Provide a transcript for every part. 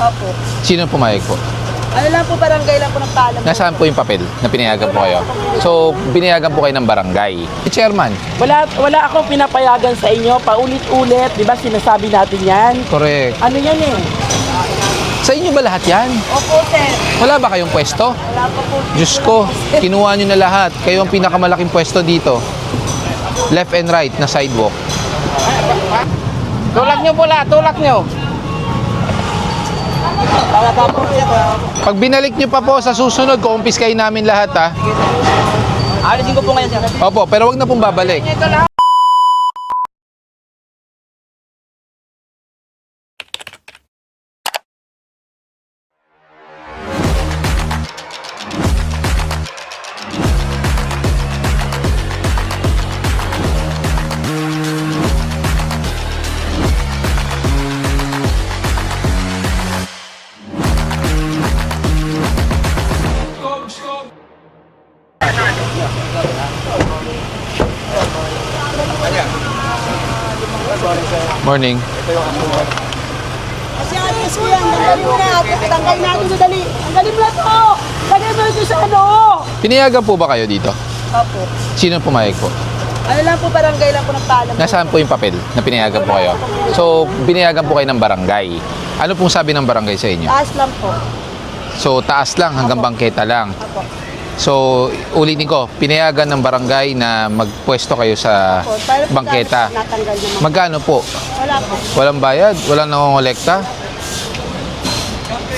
Opo. Sino pumayag po? Ano lang po, barangay lang po ng paalam. Nasaan po yung papel na pinayagan po kayo? So, pinayagan po kayo ng barangay. Chairman. Wala akong pinapayagan sa inyo. Paulit-ulit, di ba sinasabi natin yan? Correct. Ano yan eh? Sa inyo ba lahat yan? Opo, sir. Wala ba kayong pwesto? Wala pa po. Diyos ko, kinuha nyo na lahat. Kayo ang pinakamalaking pwesto dito. Left and right na sidewalk. Tulak nyo pula, tulak nyo. Pag binalik nyo pa po sa susunod, kukumpiskahin namin lahat ha. Alisin ko po ngayon, sir. Opo, pero wag na pong babalik. Morning. Kasi alis ko yan. Tanggalin mo na. Tanggalin natin sa dali. Tanggalin mo na to. Tanggalin mo na to sa ano. Pinayagan po ba kayo dito? Opo. Sino pumayag po? Ano lang po, barangay lang po ng paalam. Nasaan po yung papel na pinayagan po kayo? So, pinayagan po kayo ng barangay. Ano pong sabi ng barangay sa inyo? Taas lang po. So, taas lang hanggang bangketa lang. Opo. So, ulitin ko, pinayagan ng barangay na magpwesto kayo sa Opo. Para po bangketa. natanggal naman. Magkano po? Wala po. Walang bayad? Walang nangongolekta?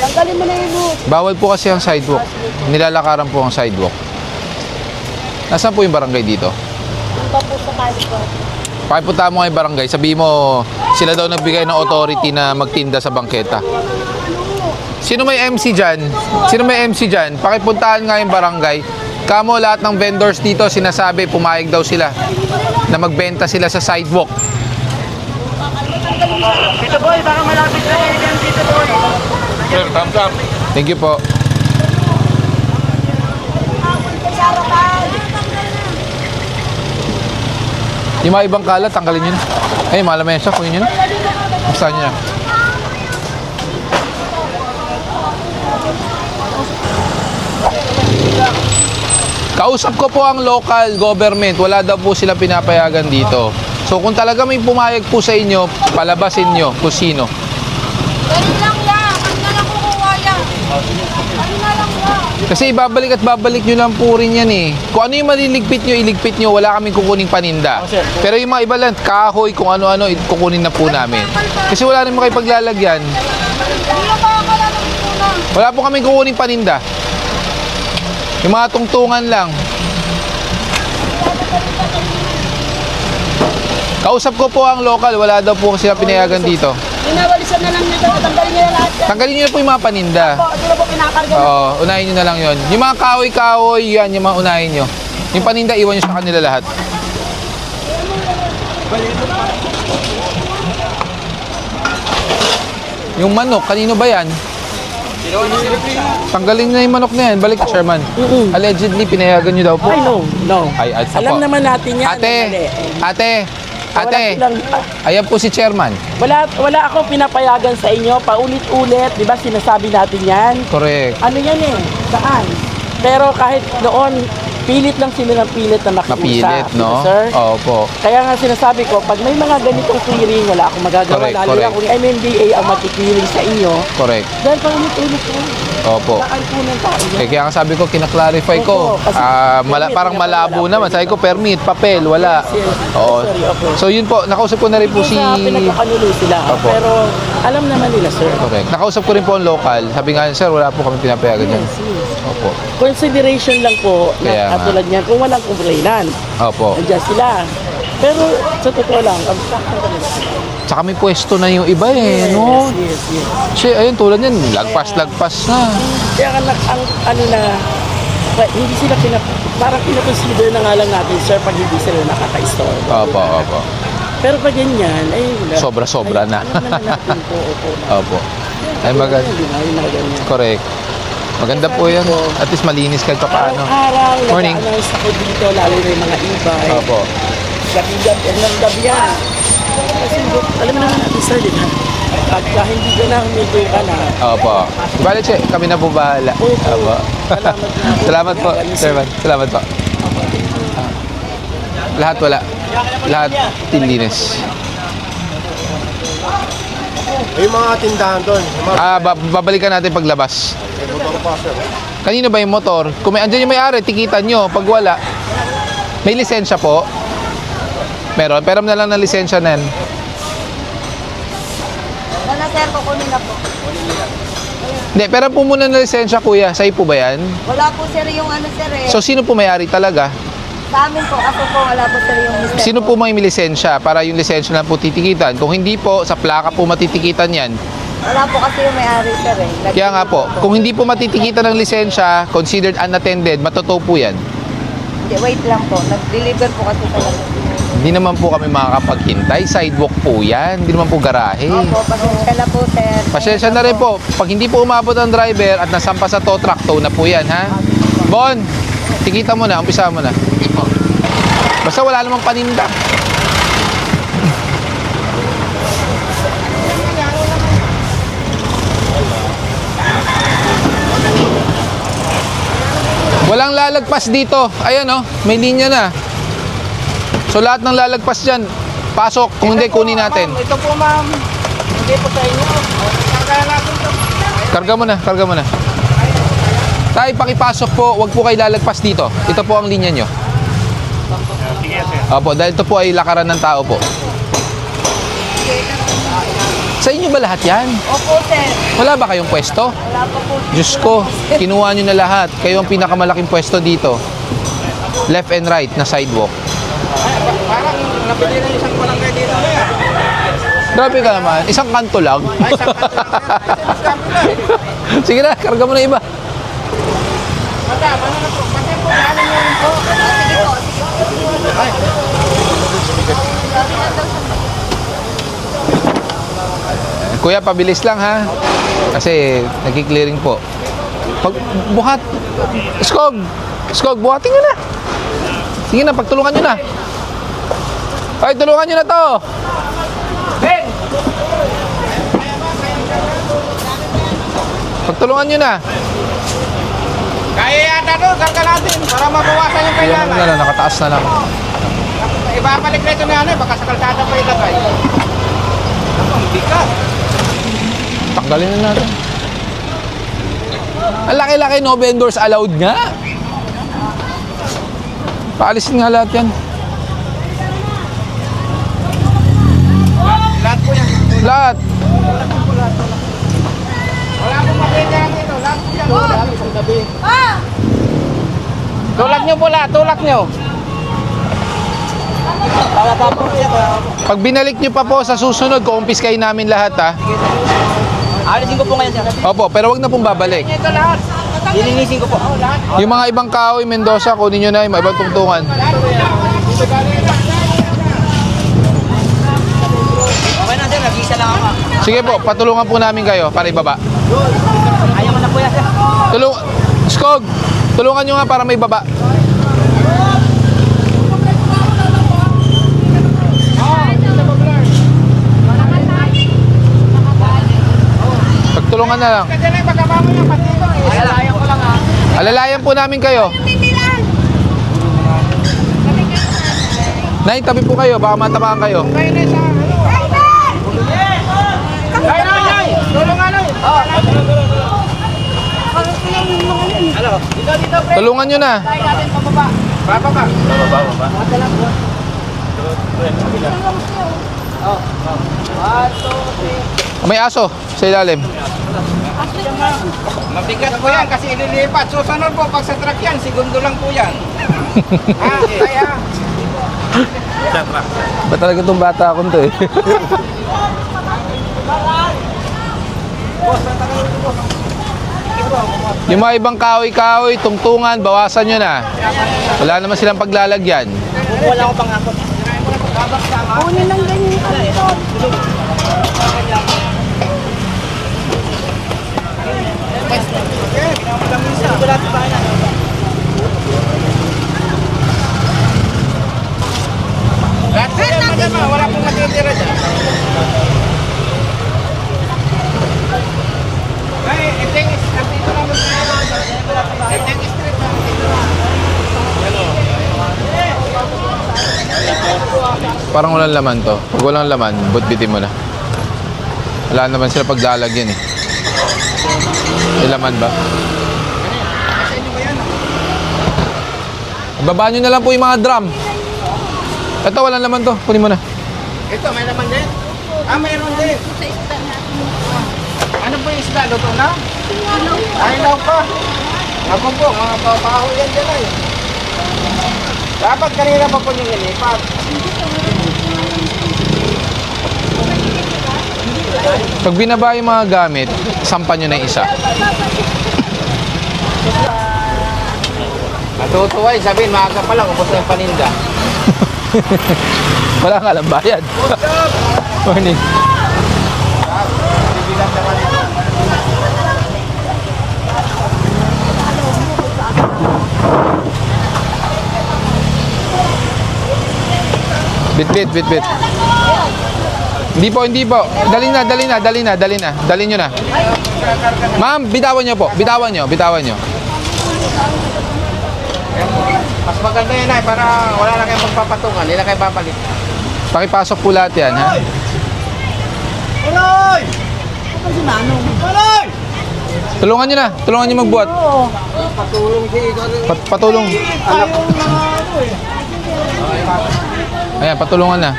Tanggalin mo na yung loot. Bawal po kasi ang sidewalk. Nilalakaran po ang sidewalk. Nasaan po yung barangay dito? Yung pa po sa kali po. Pakipunta mo kay barangay, sabi mo sila daw nagbigay ng authority na magtinda sa bangketa. Sino may MC dyan? Sino may MC dyan? Pakipuntahan nga yung barangay. Kamo lahat ng vendors dito sinasabi pumayag daw sila na magbenta sila sa sidewalk. Dito boy, baka malapit na kayo dyan dito boy. Sir, thumbs up. Thank you po. Yung mga ibang kalat, tanggalin nyo na. Ay, malamesa, kunin nyo na. Basta nyo na. Kausap ko po ang local government. Wala daw po sila pinapayagan dito. So kung talaga may pumayag po sa inyo, palabasin nyo kung sino. Ganun lang yan. Ano na lang kukuha yan? Ano na lang yan? Kasi ibabalik at babalik nyo lang po rin yan eh. Kung ano yung maliligpit nyo, iligpit nyo. Wala kaming kukuning paninda. Pero yung mga iba lang, kahoy, kung ano-ano, kukunin na po namin. Kasi wala rin makipaglalagyan. Hindi lang makakala ng muna. Wala po kaming kukuning paninda. Yung mga tungtungan lang. Kausap ko po ang local, wala daw po sila pinayagan dito. Pinawalisan na lang nito. Tanggalin niya na lahat yan. Tanggalin nyo na po yung mga paninda. Po, ito na po pinakarga na. Oo, unahin nyo na lang yon. Yung mga kahoy-kahoy, yan, yung mga unahin nyo. Yung paninda, iwan nyo sa kanila lahat. Yung manok, kanino ba yan? Tanggalin na yung manok na yan. Balik, Sherman. Allegedly, pinayagan nyo daw po. Ay no. Ay, Alam naman natin yan. Ate, Wala silang- ayan po si Chairman. Wala akong pinapayagan sa inyo. Paulit-ulit, di ba sinasabi natin yan? Correct. Ano yan eh? Saan? Pero kahit noon, pilit lang sila ng pilit na makiusap. Mapilit, no? Sir? Opo. Kaya nga sinasabi ko, pag may mga ganitong clearing, wala akong magagawa. Correct, Lalo correct. na kung MMDA ang mag-clearing sa inyo. Correct. Dahil paulit-ulit ko. Opo. Saan po ng tao yan? Kaya nga sabi ko, kinaklarify ko. Opo, kasi permit, Parang malabo wala naman. po. Sabi ko, permit, papel, wala. Yes, Oo. sorry, opo. So yun po, nakausap ko na rin po si... Sa pinagkakanulo sila. Opo. Pero alam naman nila, sir. Correct. Nakausap ko rin po ang local. Sabi nga, sir, wala po kami pinapayagan dyan. Yes, yes. Opo. Consideration lang po Kaya na nga. katulad niyan kung walang complainant. Opo. Nandiyan sila. Pero sa totoo lang, Tsaka may pwesto na yung iba eh, no? yes, yes. Kasi ayun, tulad yan, lagpas na. Kaya ang ano na, hindi sila parang pinakonsider na nga lang natin, sir, pag hindi sila nakaka-store. Opo. Pero pag ganyan, ay wala. Sobra-sobra na. Alam naman natin po, opo. Opo. Ay, maganda. Hindi na, yung mga ganyan. Correct. Maganda po yan. At least malinis kahit pa paano. Araw-araw, Morning. nag-announce ako dito, lalo na yung mga e-bike. Opo. Gabi-gabi, ng gabi yan. Kasi alam naman natin, sir, di ba? Pagka hindi ka na huminto ka na, Opo. Bale, che, kami na po bahala. Opo. Salamat po, Sir Van. Salamat po. Lahat wala. Lahat tindines. Yung mga tindahan doon. Yung mga Babalikan natin paglabas. motor pa, sir. Kanino ba yung motor? Kung may, andyan yung may-ari, tikitan nyo. Pag wala, may lisensya po. Meron. Pero na lang ng lisensya na yan. Wala sir, kukunin na po. Hindi, pero po muna ng lisensya, kuya. Sa'yo po ba yan? Wala po sir yung ano sir eh. So, sino po may-ari talaga? Sa amin po, ako po wala po sir yung mister Sino po may lisensya para yung lisensya na po titikitan? Kung hindi po, sa plaka po matitikitan yan. Wala po kasi yung may-ari sir eh. Kaya nga po, kung hindi po matitikitan ng lisensya, considered unattended, matotow po yan. Hindi, wait lang po. Nag-deliver po kasi talaga. Hindi naman po kami makakapaghintay. Sidewalk po yan. Hindi naman po garahe. Opo, pasensya na po sir. Pasensya na rin po. Pag hindi po umabot ang driver at nasampa sa tow truck, tow na po yan, ha? Bon, tikita mo na. Umpisa mo na. Basta wala namang paninda. Walang lalagpas dito. Ayan, oh. May linya na. So, lahat ng lalagpas dyan, pasok. Kung hindi, kunin natin. ito po ma'am, hindi po sa inyo. Kaya natin ito. Karga mo na, karga mo na. Tay, pakipasok po. Huwag po kayo lalagpas dito. Ito po ang linya nyo. Opo, dahil ito po ay lakaran ng tao po. Sa inyo ba lahat yan? Opo sir. Wala ba kayong pwesto? Wala pa po. Diyos ko, kinuha nyo na lahat. Kayo ang pinakamalaking pwesto dito. Left and right na sidewalk. Parang nabili na isang barangay dito na yan. Grabe ka naman. Isang kanto lang. Sige na, karga mo na iba. Madam, ano na po? Kasi po, ano nyo rin po? Sige po, sige po. Kuya, pabilis lang ha. Kasi nagki-clearing po. Pag buhat. Skog! Skog, buhatin nyo na. Sige na, pagtulungan nyo na. Ay, tulungan nyo na to. Ben! Pagtulungan nyo na. Kaya yata doon, karga natin para mabawasan yung Ayan mo na lang, nakataas na lang. Ibabalik na ito na ano, baka sa kalsada pa ilagay. Ako, ang bigat. Tanggalin na natin. Ang laki-laki, no vendors allowed nga. Paalisin nga lahat yan. Lahat po yan. Lahat. Wala akong makita yan dito. Lahat po yan. Lahat po gabi. Ah! Tulak nyo po lahat, tulak nyo. Pag binalik nyo pa po sa susunod, kukumpiskahin namin lahat ha. Alisin ko po ngayon siya. Opo, pero wag na pong babalik. Ito lahat. Lilinisin ko po. Lahat. Yung mga ibang kahoy, Mendoza, kunin nyo na yung mga ibang tungtungan. Okay na sir, nag-isa lang ako. Sige po, patulungan po namin kayo para ibaba. Ayaw mo na po yan sir. Skog, tulungan nyo nga para may baba. Pagtulungan na lang. Kasi na yung pagkabamo niya, pati ito eh. Alalayan ko lang ha. Alalayan po namin kayo. Nay, tabi po kayo, baka matamaan kayo. Kayo na sa ano. Kayo na, Nay! Tulungan na. Hello. Dito, dito, pre. Tulungan nyo na. Tayo natin pababa. Bababa. Bababa. Oh. 1, 2, 3. May aso sa ilalim. Mabigat po yan kasi ililipat. Susunod po, pag sa truck yan, segundo lang po yan. Ha? Kaya. Ba talaga itong bata akong to eh. Yung mga ibang kahoy-kahoy, tungtungan, bawasan nyo na. Wala naman silang paglalagyan. Wala ko pangakot. Kunin lang ganyan yung kanto. Lahat po yan, madama. Wala pong matitira dyan. Parang walang laman to. Pag walang laman, butbitin mo na. Wala naman sila paglalagyan eh. May laman ba? Ibaba nyo na lang po yung mga drum. Ito, walang laman to. Kunin mo na. Ito, may naman din. Ah, mayroon din. Ano po yung isda? Luto na? Ay, ilaw pa. Ako po, mga papaho yan dyan ay. Dapat kanina pa po yung ilipat. Pag binaba yung mga gamit, sampan nyo na yung isa. Matutuwa eh, sabihin, maaga pa lang, ubos na yung paninda. Wala nga lang bayad. Morning. Bibilang naman ito. Bit. Hindi po. Dali nyo na. Ma'am, bitawan nyo po. Bitawan nyo. Mas maganda yun ay, para wala na kayong magpapatungan, hindi na kayo babalik. Pakipasok po lahat yan, ha? Tuloy! Ito si Manong. Tuloy! Tulungan nyo magbuhat. Patulong si Igor. Patulong. Ayan, patulungan na.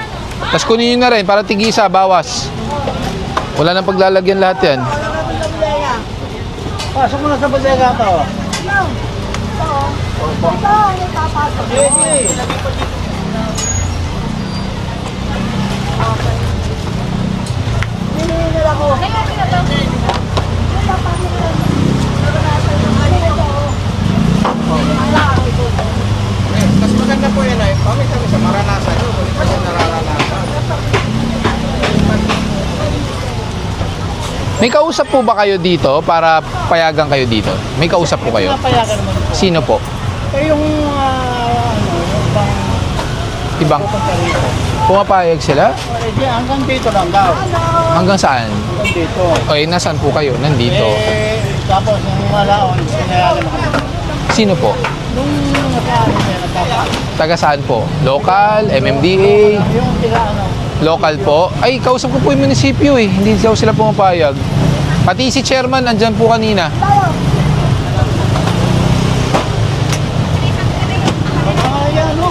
Tapos kunin nyo na rin para tigisa, bawas. Wala nang paglalagyan lahat yan. Pasok mo na sa bodega to. Mas maganda po yun ay, pamit kami sa maranasan nyo, kung hindi pa nararanasan. May kausap po ba kayo dito para payagan kayo dito? May kausap po kayo? Napayagan naman po. Sino po? Eh yung Ibang pumapayag sila? hanggang dito lang daw. Hanggang saan? Hanggang dito. Okay, nasaan po kayo? Nandito. Tapos yung malaon, sinayagan ako. Sino po? Nung nagpapa, Taga saan po? Local? MMDA? yung tira Local po? Ay, kausap ko po yung munisipyo eh. Hindi daw sila pumapayag. Pati si chairman, andyan po kanina. ayan o.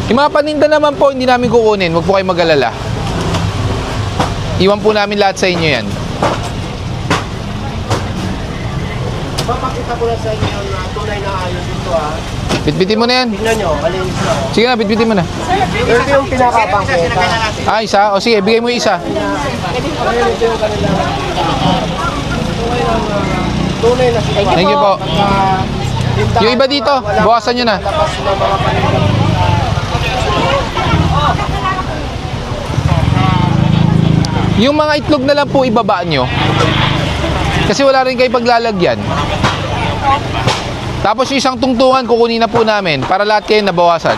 Yung mga paninda naman po, hindi namin kukunin. Huwag po kayo mag-alala. Iwan po namin lahat sa inyo yan. Papakita ko na sa inyo yung tunay na ayos dito ha. Bitbitin mo na yan. Tignan nyo, malinis na. Sige na, bitbitin mo na. Ito yung pinakabangketa. Ah, isa? O sige, bigay mo yung isa. Ayun, ito yung kanilang tunay na sila. Thank you po. Yung iba dito, bawasan nyo na. Labas na mga paninda. Yung mga itlog na lang po ibaba nyo. Kasi wala rin kayo paglalagyan. Tapos yung isang tungtungan kukunin na po namin para lahat kayo nabawasan.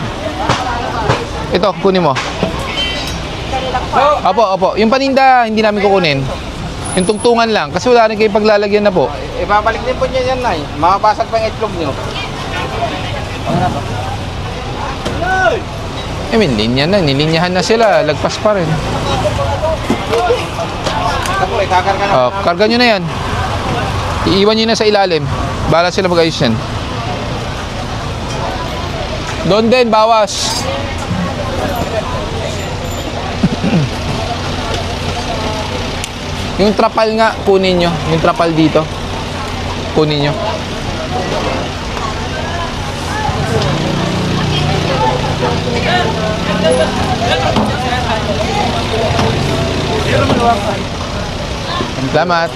Ito, kunin mo. Opo. Yung paninda, hindi namin kukunin. Yung tungtungan lang. Kasi wala rin kayo paglalagyan na po. Ibabalik din po niya yan, Nay. Makabasag pa yung itlog nyo. I mean, linya na. Nilinyahan na sila. Lagpas pa rin. Ako, ikakarga na. Oh, karga nyo na yan. Iiwan nyo na sa ilalim. Bahala sila mag-ayos yan. Doon din, bawas. Yung trapal nga, kunin nyo. Yung trapal dito. Kunin nyo. Salamat.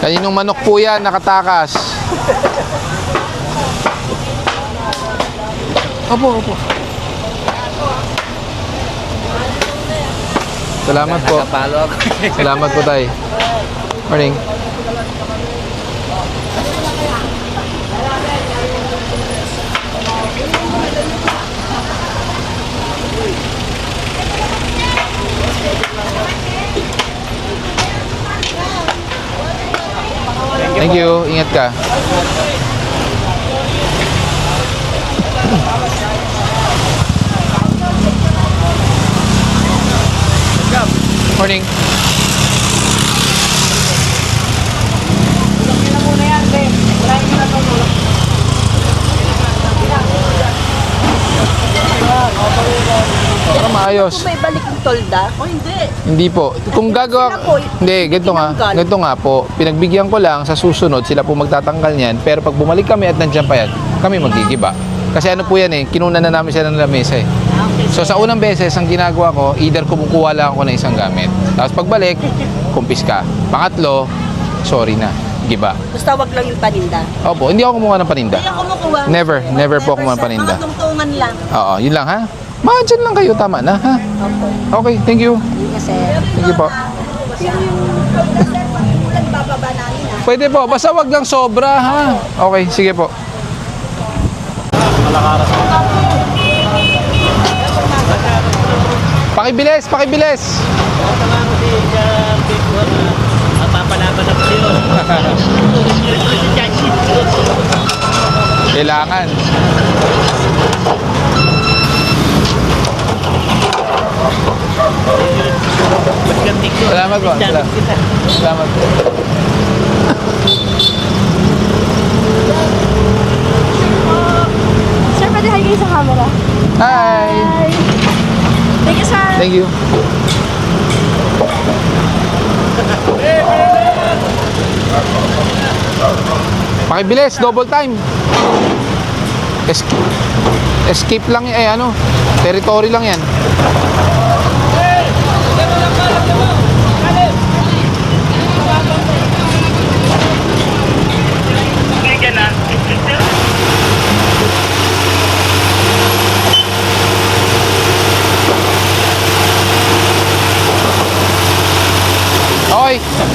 Kaninong manok po yan, nakatakas. Opo. Salamat po. Salamat po, tay. Morning. Thank you. Ingat ka. Morning. Para maayos. Kung may balik ng tolda, o hindi. Hindi po. Kung gagawa... Sila po, Hindi, ganito nga. tinanggal. Ganito nga po. Pinagbigyan ko lang sa susunod, sila po magtatanggal niyan. Pero pag bumalik kami at nandiyan pa yan, kami magigiba. Kasi ano po yan eh, kinunan na namin sila ng lamesa eh. So sa unang beses, ang ginagawa ko, either kumukuha lang ako ng isang gamit. Tapos pagbalik, kumpis ka. Pangatlo, sorry na. Giba. Basta wag lang yung paninda. Opo, hindi ako kumuha ng paninda. Hindi ako kumukuha. Never po ako kumuha ng sir. paninda. Mga tungtungan lang. Oo, yun lang ha. Mga dyan lang kayo, tama na ha. Opo. Okay, thank you. Hindi kasi. Thank you po. Nagbababa namin ah. Pwede po, basta wag lang sobra ha. Okay, sige po. Pakibilis, pakibilis. Papalaban na po yun. Kailangan. Salamat po. Salamat po. Sir, pwede hi kayo sa camera. Hi. Thank you, sir. Thank you. Pakibilis, double time. Escape lang yan, ano, territory lang yan. Okay.